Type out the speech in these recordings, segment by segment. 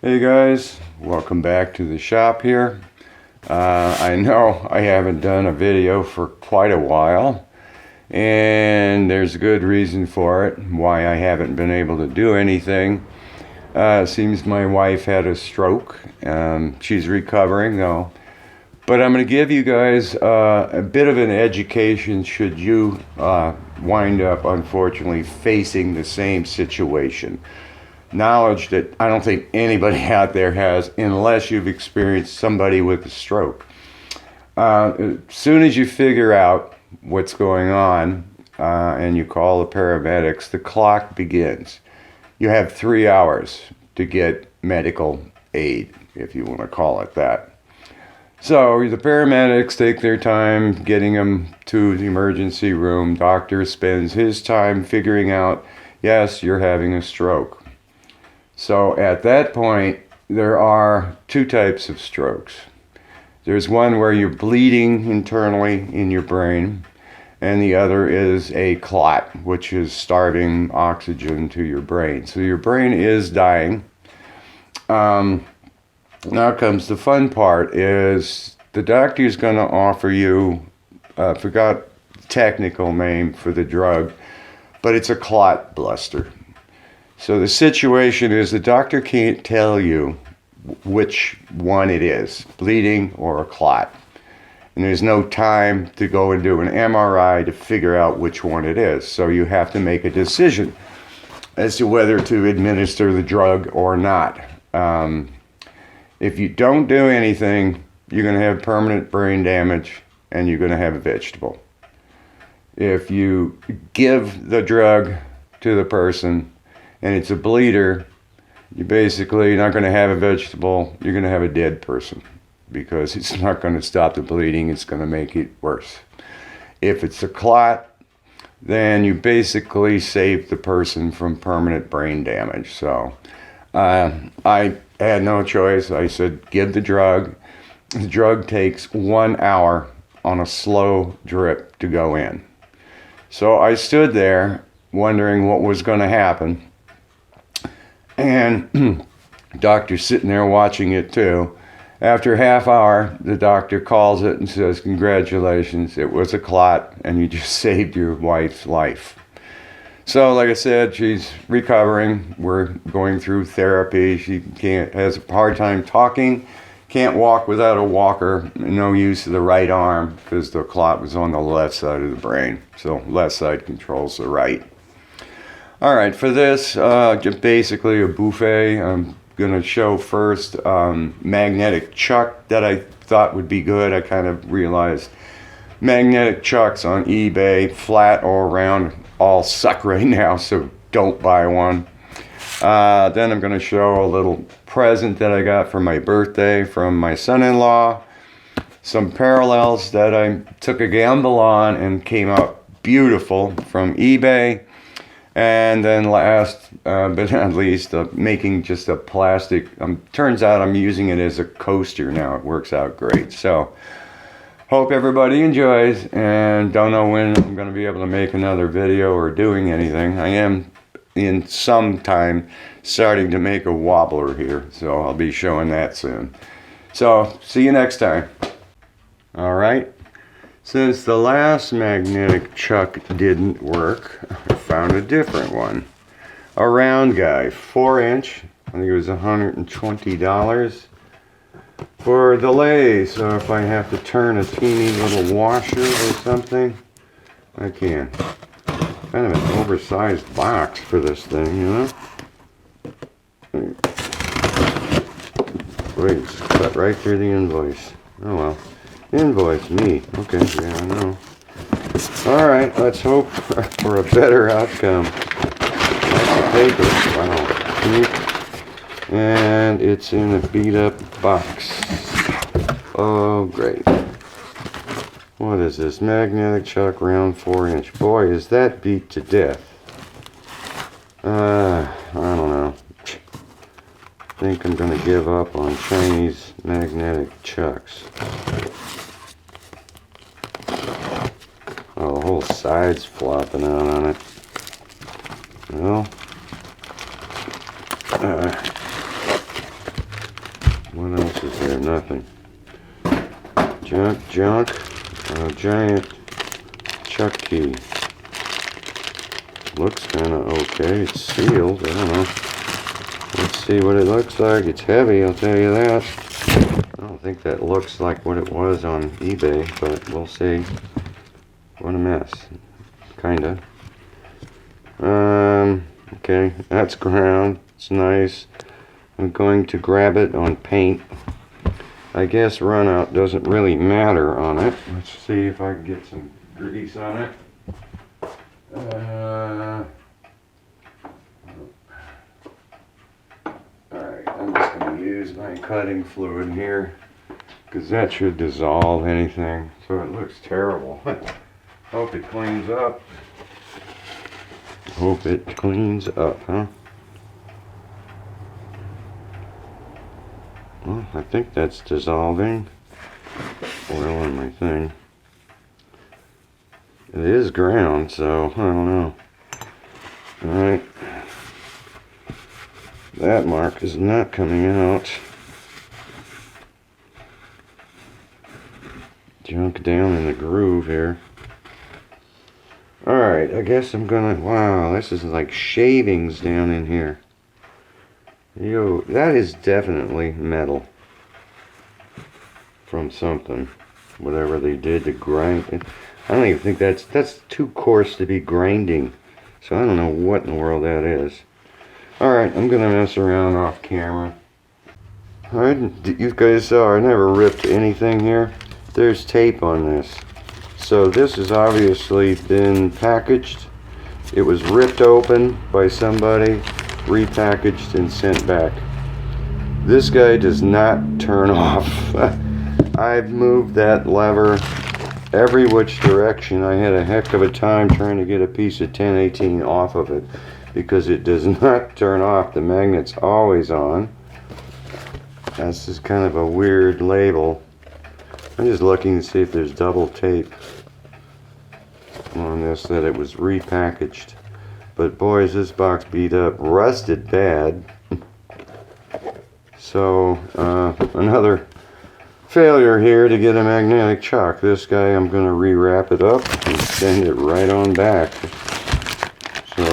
Hey guys, welcome back to the shop here. I know I haven't done a video for quite a while, and there's a good reason for it, why I haven't been able to do anything. It seems my wife had a stroke. She's recovering though. But I'm going to give you guys a bit of an education should you wind up, unfortunately, facing the same situation. Knowledge that I don't think anybody out there has unless you've experienced somebody with a stroke. As soon as you figure out what's going on and you call the paramedics, the clock begins. You have 3 hours to get medical aid, if you want to call it that. So the paramedics take their time getting him to the emergency room. Doctor spends his time figuring out, yes, you're having a stroke. So at that point, there are two types of strokes. There's one where you're bleeding internally in your brain, and the other is a clot, which is starving oxygen to your brain. So your brain is dying. Now comes the fun part, is the doctor's going to offer you, I forgot the technical name for the drug, but it's a clot buster. So the situation is the doctor can't tell you which one it is, bleeding or a clot. And there's no time to go and do an MRI to figure out which one it is. So you have to make a decision as to whether to administer the drug or not. If you don't do anything, you're going to have permanent brain damage and you're going to have a vegetable. If you give the drug to the person and it's a bleeder, you're basically not going to have a vegetable, you're going to have a dead person, because it's not going to stop the bleeding, it's going to make it worse. If it's a clot, then you basically save the person from permanent brain damage. So I had no choice. I said, give the drug. The drug takes 1 hour on a slow drip to go in. So I stood there wondering what was going to happen. And doctor's sitting there watching it too. After a half hour, the doctor calls it and says, congratulations, it was a clot and you just saved your wife's life. So like I said, she's recovering. We're going through therapy. She has a hard time talking, can't walk without a walker, no use of the right arm because the clot was on the left side of the brain. So left side controls the right. All right, for this, just basically a buffet. I'm going to show first magnetic chuck that I thought would be good. I kind of realized magnetic chucks on eBay, flat or round, all suck right now, so don't buy one. Then I'm going to show a little present that I got for my birthday from my son-in-law. Some parallels that I took a gamble on and came out beautiful from eBay. And then last but not least, making just a plastic, turns out I'm using it as a coaster now. It works out great. So, hope everybody enjoys, and don't know when I'm going to be able to make another video or doing anything. I am in some time starting to make a wobbler here, so I'll be showing that soon. So, see you next time. Alright. Since the last magnetic chuck didn't work, I found a different one. A round guy, 4-inch. I think it was $120 for the lay. So if I have to turn a teeny little washer or something, I can. Kind of an oversized box for this thing, you know? Wait, it's cut right through the invoice. Oh well. Invoice me. Okay, yeah, I know. Alright, let's hope for a better outcome. That's the paper. Wow. And it's in a beat up box. Oh, great. What is this? Magnetic chuck round 4-inch. Boy, is that beat to death. I don't know. I think I'm going to give up on Chinese magnetic chucks. Oh, the whole side's flopping out on it. Well, else is there? Nothing. Junk. Giant chuck key. Looks kind of okay. It's sealed. I don't know. Let's see what it looks like. It's heavy, I'll tell you that. I don't think that looks like what it was on eBay, but we'll see. What a mess. Kinda. Okay, that's ground. It's nice. I'm going to grab it on paint. I guess run out doesn't really matter on it. Let's see if I can get some grease on it. Alright, I'm just going to use my cutting fluid here because that should dissolve anything. So it looks terrible. Hope it cleans up. Hope it cleans up, huh? Well, I think that's dissolving. Oil on my thing. It is ground, so I don't know. Alright. That mark is not coming out. Junk down in the groove here. Alright, I guess I'm gonna... Wow, this is like shavings down in here. Yo, that is definitely metal. From something. Whatever they did to grind it. I don't even think that's too coarse to be grinding. So I don't know what in the world that is. Alright, I'm gonna mess around off camera. Alright, you guys saw I never ripped anything here. There's tape on this. So this has obviously been packaged. It was ripped open by somebody, repackaged and sent back. This guy does not turn off. I've moved that lever every which direction. I had a heck of a time trying to get a piece of 1018 off of it because it does not turn off. The magnet's always on. That's just kind of a weird label. I'm just looking to see if there's double tape on this that it was repackaged. But boy, is this box beat up, rusted bad. So another failure here to get a magnetic chuck. This guy, I'm going to rewrap it up and send it right on back. So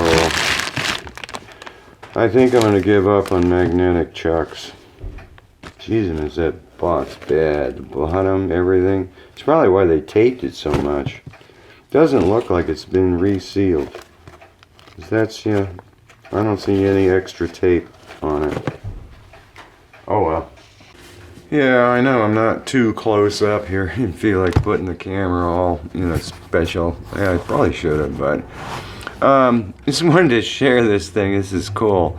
I think I'm going to give up on magnetic chucks. Jeez, is that box bad? The bottom, everything. It's probably why they taped it so much. Doesn't look like it's been resealed. That's, yeah, I don't see any extra tape on it. Oh well. Yeah, I know I'm not too close up here. I feel like putting the camera all, special. Yeah, I probably should have, but just wanted to share this thing. This is cool.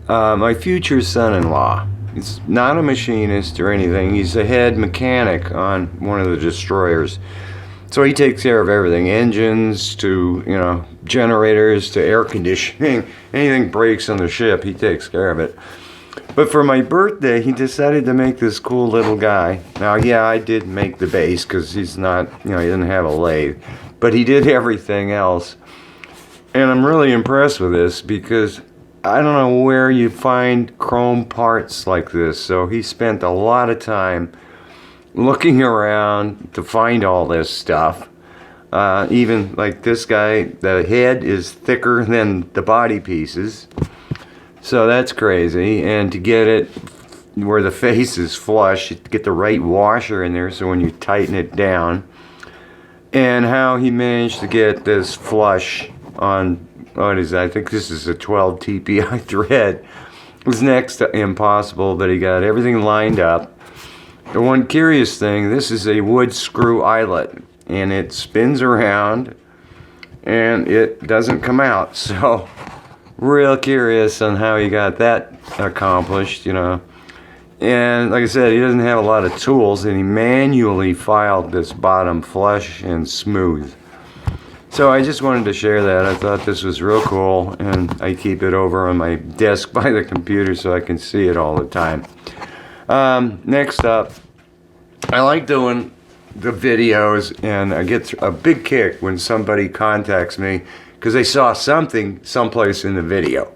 My future son-in-law. He's not a machinist or anything. He's a head mechanic on one of the destroyers. So he takes care of everything, engines to, generators to air conditioning. Anything breaks on the ship, he takes care of it. But for my birthday, he decided to make this cool little guy. Now, yeah, I did make the base because he's not, he doesn't have a lathe. But he did everything else. And I'm really impressed with this because I don't know where you find chrome parts like this. So he spent a lot of time looking around to find all this stuff. Even like this guy, the head is thicker than the body pieces. So that's crazy. And to get it where the face is flush, you get the right washer in there so when you tighten it down. And how he managed to get this flush on, what is that? I think this is a 12 TPI thread. It was next to impossible, but he got everything lined up. The one curious thing, this is a wood screw eyelet, and it spins around, and it doesn't come out. So, real curious on how he got that accomplished, And like I said, he doesn't have a lot of tools, and he manually filed this bottom flush and smooth. So I just wanted to share that. I thought this was real cool, and I keep it over on my desk by the computer so I can see it all the time. Next up, I like doing the videos, and I get a big kick when somebody contacts me because they saw something someplace in the video.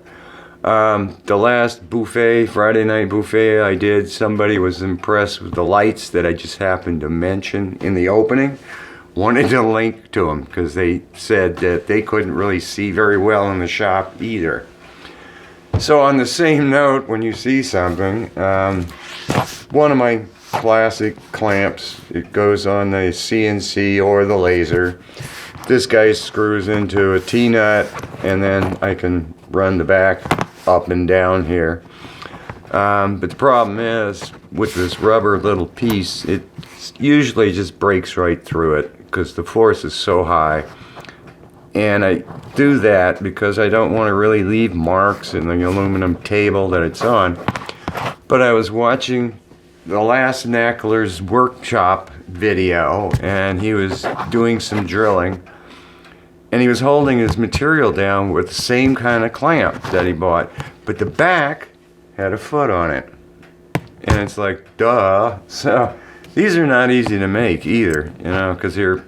The last buffet, Friday night buffet I did, somebody was impressed with the lights that I just happened to mention in the opening. Wanted to link to them because they said that they couldn't really see very well in the shop either. So on the same note, when you see something, one of my classic clamps, it goes on the CNC or the laser. This guy screws into a T-nut, and then I can run the back up and down here. But the problem is, with this rubber little piece, it usually just breaks right through it because the force is so high. And I do that because I don't want to really leave marks in the aluminum table that it's on. But I was watching the last Knackler's workshop video, and he was doing some drilling, and he was holding his material down with the same kind of clamp that he bought, but the back had a foot on it, and it's like, duh. So these are not easy to make either, you know, because they're,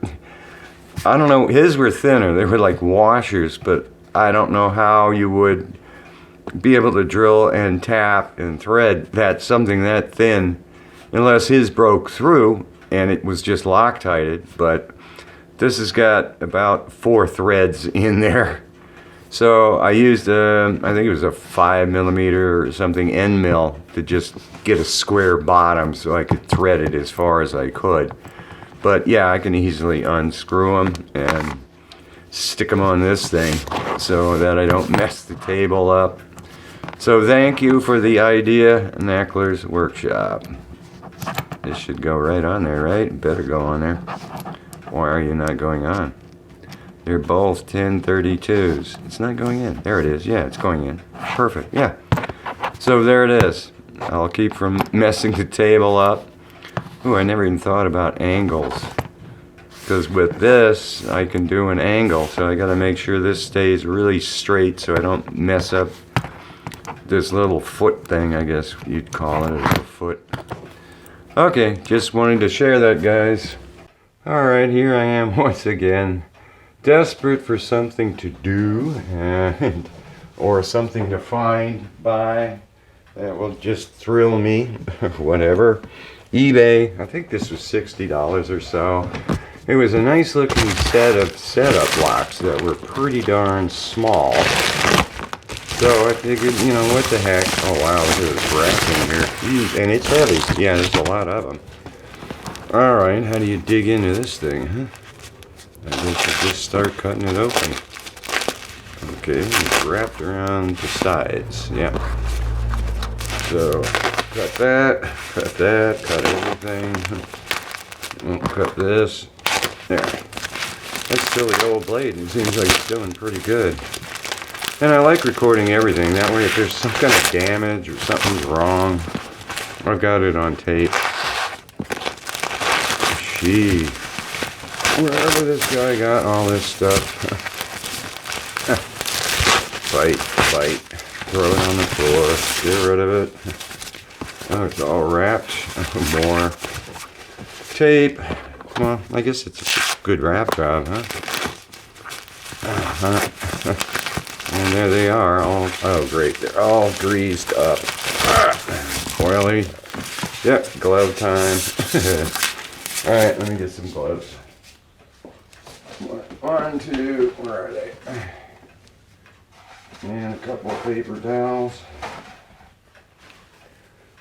I don't know, his were thinner, they were like washers, but I don't know how you would be able to drill and tap and thread that something that thin unless his broke through and it was just Loctited. But this has got about 4 threads in there. So I used I think it was a 5mm or something end mill to just get a square bottom so I could thread it as far as I could. But yeah, I can easily unscrew them and stick them on this thing so that I don't mess the table up. So thank you for the idea, Knackler's Workshop. This should go right on there, right? Better go on there. Why are you not going on? They're both 1032s. It's not going in. There it is. Yeah, it's going in. Perfect. Yeah. So there it is. I'll keep from messing the table up. Ooh, I never even thought about angles. Because with this, I can do an angle. So I got to make sure this stays really straight so I don't mess up this little foot thing, I guess you'd call it, a foot. Okay, just wanted to share that, guys. Alright, here I am once again, desperate for something to do, and or something to find, buy, that will just thrill me, whatever. eBay, I think this was $60 or so. It was a nice looking set of setup blocks that were pretty darn small. So I figured, you know, what the heck. Oh wow, look at this rack in here. Jeez, and it's heavy. Yeah, there's a lot of them. Alright, how do you dig into this thing, huh? I guess you just start cutting it open. Okay, it's wrapped around the sides. Yeah. So, cut that, cut everything. We'll cut this. There. That silly old blade, it seems like it's doing pretty good. And I like recording everything. That way if there's some kind of damage or something's wrong, I've got it on tape. Gee. Wherever this guy got all this stuff. Fight. Throw it on the floor. Get rid of it. Oh, it's all wrapped. More tape. Well, I guess it's a good wrap job, huh? And there they are, all, oh great, they're all greased up. Oily. Yep, glove time. Alright, let me get some gloves. 1, 2, where are they? And a couple of paper towels.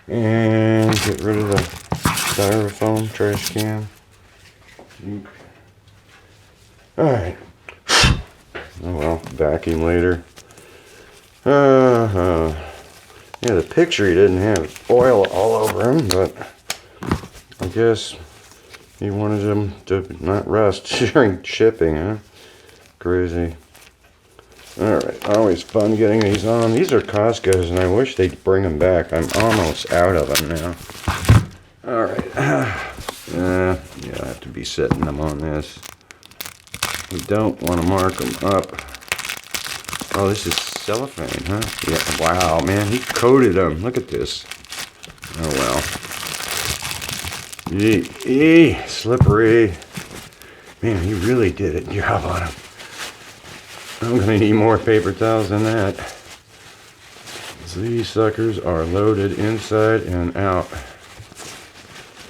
And get rid of the styrofoam trash can. Alright. Oh well, vacuum later. Yeah, the picture he didn't have oil all over him, but I guess he wanted them to not rust during shipping, huh? Crazy. Alright, always fun getting these on. These are Costco's, and I wish they'd bring them back. I'm almost out of them now. Alright. Yeah, I have to be setting them on this. We don't want to mark them up. Oh, this is cellophane, huh? Yeah, wow, man, he coated them. Look at this. Oh, well. Slippery. Man, he really did a job on them. I'm going to need more paper towels than that. these suckers are loaded inside and out.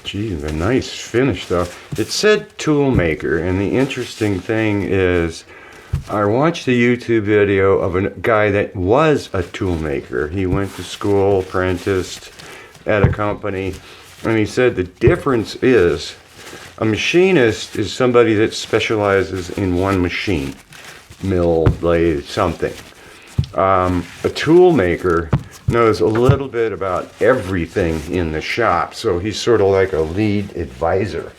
Gee, the nice finish though. It said tool maker, and the interesting thing is I watched a YouTube video of a guy that was a tool maker. He went to school, apprenticed at a company, and he said the difference is a machinist is somebody that specializes in one machine, mill, lathe, something. A tool maker knows a little bit about everything in the shop, so he's sort of like a lead advisor.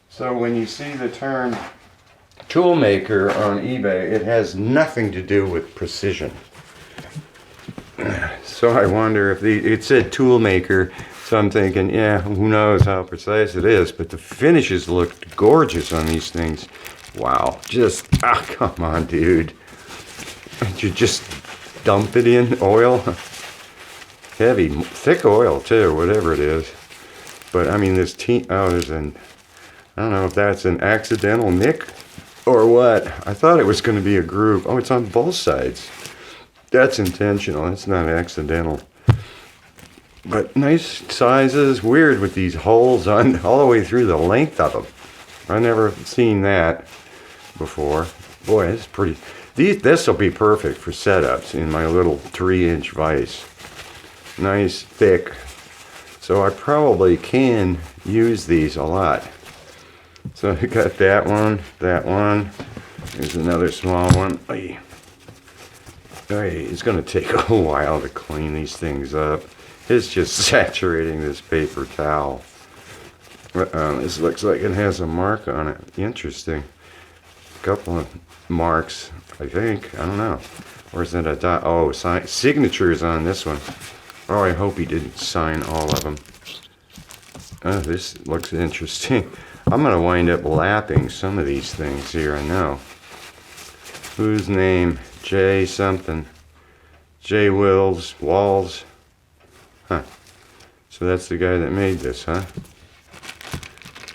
So when you see the term tool maker on eBay, it has nothing to do with precision. So I wonder if it said tool maker, so I'm thinking, yeah, who knows how precise it is, but the finishes looked gorgeous on these things. Wow, just, come on, dude. You just dump it in oil. Heavy, thick oil too, whatever it is. But I mean, this there's I don't know if that's an accidental nick or what. I thought it was going to be a groove. Oh, it's on both sides. That's intentional. It's not accidental. But nice sizes. Weird with these holes on all the way through the length of them. I've never seen that before. Boy, it's pretty. This will be perfect for setups in my little 3-inch vise. Nice, thick. So I probably can use these a lot. So I got that one. There's another small one. It's going to take a while to clean these things up. It's just saturating this paper towel. This looks like it has a mark on it. Interesting. A couple of marks, I think. I don't know. Or is it a dot? Oh, signatures on this one. Oh, I hope he didn't sign all of them. Oh, this looks interesting. I'm going to wind up lapping some of these things here, I know. Whose name? J something. J Walls. Huh. So that's the guy that made this, huh?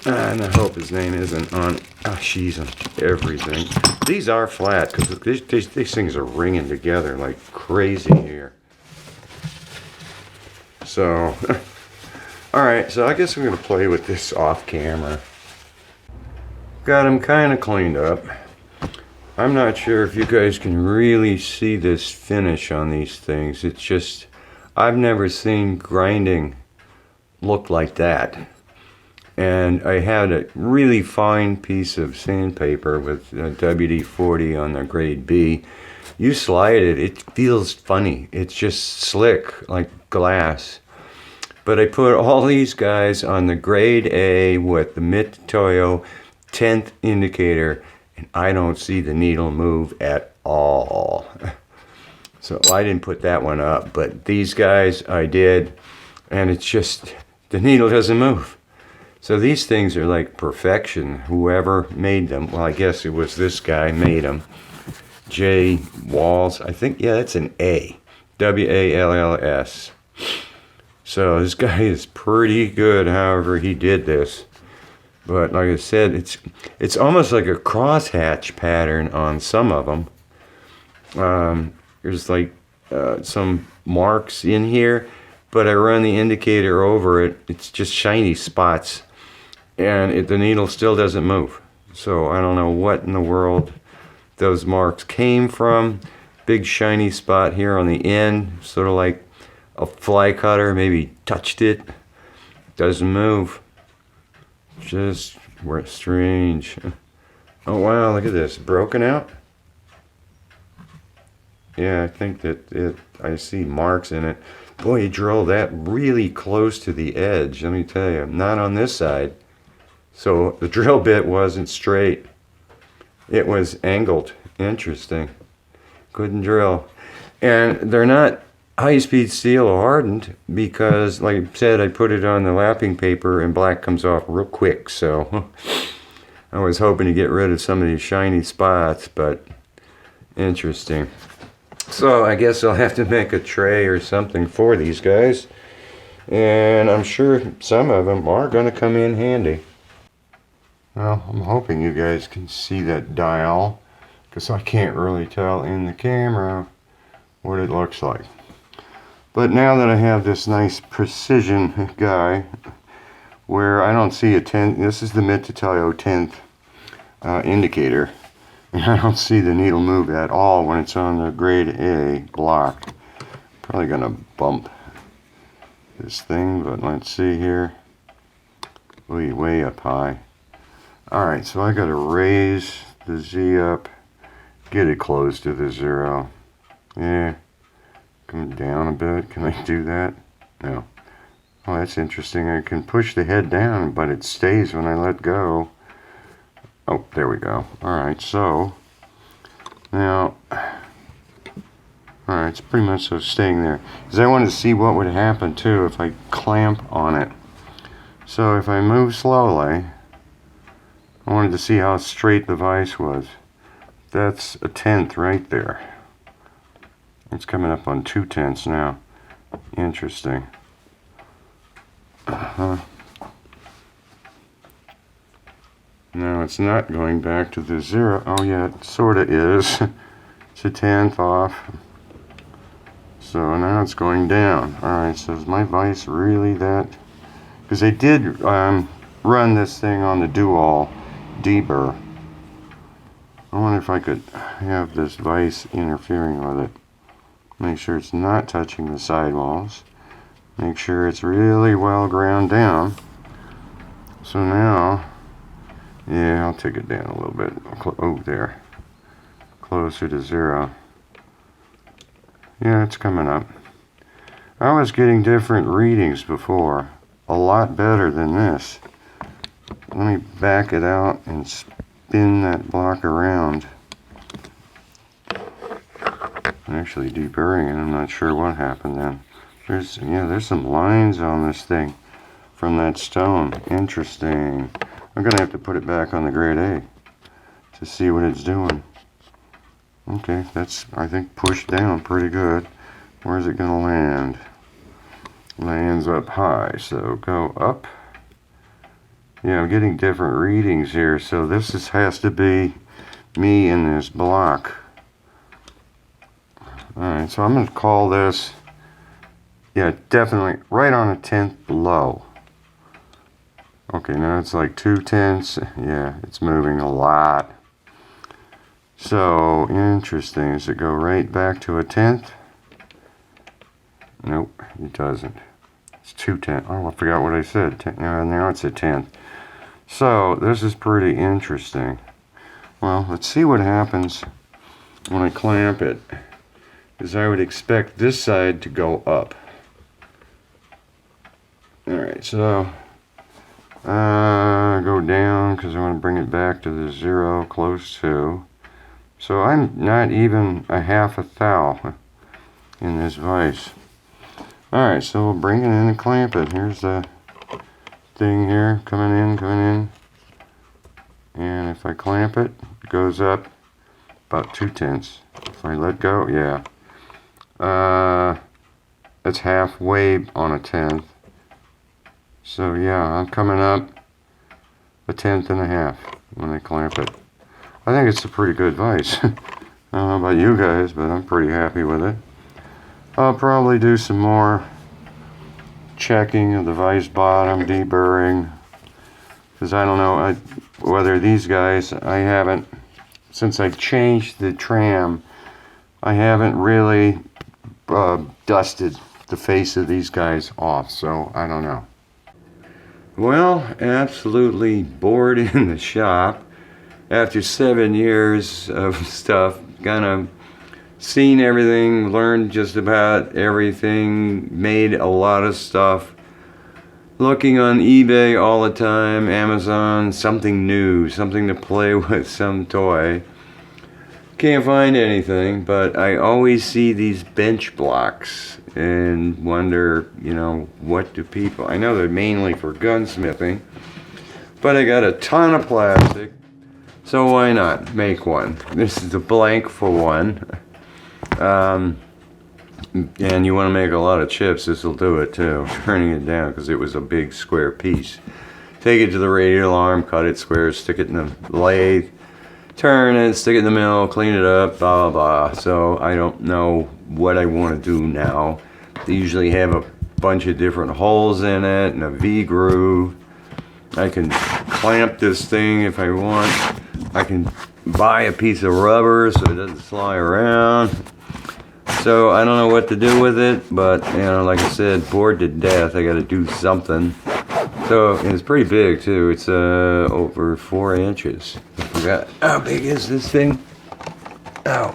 And I hope his name isn't on. She's on everything. These are flat because these things are ringing together like crazy here. So, alright, so I guess I'm going to play with this off camera. Got them kind of cleaned up. I'm not sure if you guys can really see this finish on these things. It's just, I've never seen grinding look like that. And I had a really fine piece of sandpaper with WD-40 on the grade B. You slide it, it feels funny. It's just slick, like glass. But I put all these guys on the grade A with the Mitutoyo 10th indicator, and I don't see the needle move at all. So I didn't put that one up, but these guys I did, and it's just, the needle doesn't move. So these things are like perfection. Whoever made them, well, I guess it was this guy made them. J Walls, I think, yeah, that's an A. W-A-L-L-S. So this guy is pretty good, however he did this. But like I said, it's almost like a crosshatch pattern on some of them. There's like some marks in here, but I run the indicator over it. It's just shiny spots, and the needle still doesn't move. So I don't know what in the world those marks came from. Big shiny spot here on the end, sort of like a fly cutter maybe touched it. Doesn't move. Just strange. Oh wow, look at this. Broken out? Yeah, I think that I see marks in it. Boy, you drilled that really close to the edge, let me tell you. Not on this side. So the drill bit wasn't straight. It was angled. Interesting. Couldn't drill. And they're not high-speed steel or hardened because, like I said, I put it on the lapping paper and black comes off real quick. So I was hoping to get rid of some of these shiny spots, but interesting. So I guess I'll have to make a tray or something for these guys. And I'm sure some of them are going to come in handy. Well, I'm hoping you guys can see that dial, because I can't really tell in the camera what it looks like. But now that I have this nice precision guy, where I don't see a 10th, this is the mid-to-tail 10th indicator, and I don't see the needle move at all when it's on the grade A block. Probably gonna bump this thing, but let's see here. Way up high. Alright, so I gotta raise the Z up, get it close to the 0. Yeah, come down a bit. Can I do that? No. Oh, that's interesting. I can push the head down, but it stays when I let go. Oh, there we go. Alright, so now, alright, it's pretty much so staying there. Because I wanted to see what would happen too if I clamp on it. So if I move slowly, I wanted to see how straight the vise was. That's a 10th right there. It's coming up on 2/10 now. Interesting. No, it's not going back to the 0. Oh yeah, it sort of is. It's a 10th off. So now it's going down. Alright, so is my vise really that? Because I did run this thing on the dual deburr. I wonder if I could have this vise interfering with it. Make sure it's not touching the sidewalls. Make sure it's really well ground down. So now, yeah, I'll take it down a little bit. Oh, there. Closer to 0. Yeah, it's coming up. I was getting different readings before. A lot better than this. Let me back it out and spin that block around. I'm actually deburring it. I'm not sure what happened then. There's some lines on this thing from that stone. Interesting. I'm gonna have to put it back on the grade A to see what it's doing. Okay, that's, I think, pushed down pretty good. Where's it gonna land? Lands up high, so go up. Yeah, I'm getting different readings here, so this has to be me in this block. Alright, so I'm going to call this, yeah, definitely right on a 10th below. Okay, now it's like 2/10. Yeah, it's moving a lot. So, interesting. Does it go right back to a 10th? Nope, it doesn't. It's 2/10. Oh, I forgot what I said. Now it's a 10th. So, this is pretty interesting. Well, let's see what happens when I clamp it. Because I would expect this side to go up. Alright, so go down because I want to bring it back to the 0, close to. So I'm not even a half a thou in this vise. Alright, so we'll bring it in and clamp it. Here's the thing here, coming in. And if I clamp it, it goes up about 2/10. If I let go, yeah. It's halfway on a 10th. So yeah, I'm coming up a 10th and a half when I clamp it. I think it's a pretty good vise. I don't know about you guys, but I'm pretty happy with it. I'll probably do some more checking of the vise bottom, deburring, because I don't know whether these guys, I haven't, since I changed the tram, I haven't really dusted the face of these guys off, so I don't know. Well, absolutely bored in the shop after 7 years of stuff, kind of seen everything, learned just about everything, made a lot of stuff, looking on eBay all the time, Amazon, something new, something to play with, some toy. Can't find anything, but I always see these bench blocks and wonder, you know, what do people, I know they're mainly for gunsmithing, but I got a ton of plastic, so why not make one? This is a blank for one. And you want to make a lot of chips, this will do it too. Turning it down because it was a big square piece. Take it to the radial arm, cut it square, stick it in the lathe, turn it, stick it in the mill, clean it up, blah blah blah. So I don't know what I want to do now. They usually have a bunch of different holes in it and a V-groove. I can clamp this thing if I want. I can buy a piece of rubber so it doesn't fly around. So I don't know what to do with it, but you know, like I said, bored to death. I got to do something. So it's pretty big too. It's over 4 inches. I forgot how big is this thing. Oh,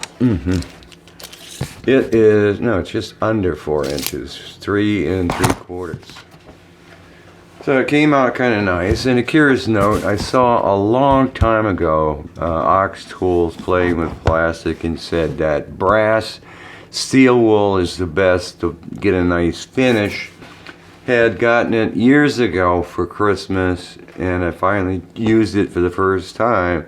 It is, no, it's just under 4 inches, 3 3/4. So it came out kind of nice. And a curious note, I saw a long time ago Ox Tools playing with plastic and said that brass steel wool is the best to get a nice finish. Had gotten it years ago for Christmas, and I finally used it for the first time.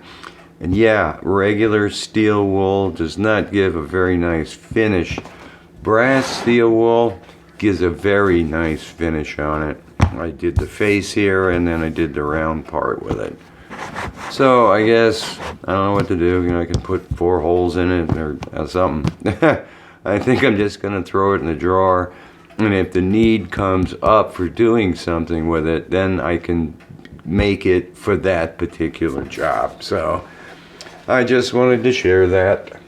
And yeah, regular steel wool does not give a very nice finish. Brass steel wool gives a very nice finish on it. I did the face here, and then I did the round part with it. So I guess, I don't know what to do. You know, I can put 4 holes in it or something. I think I'm just going to throw it in the drawer. And if the need comes up for doing something with it, then I can make it for that particular job. So I just wanted to share that.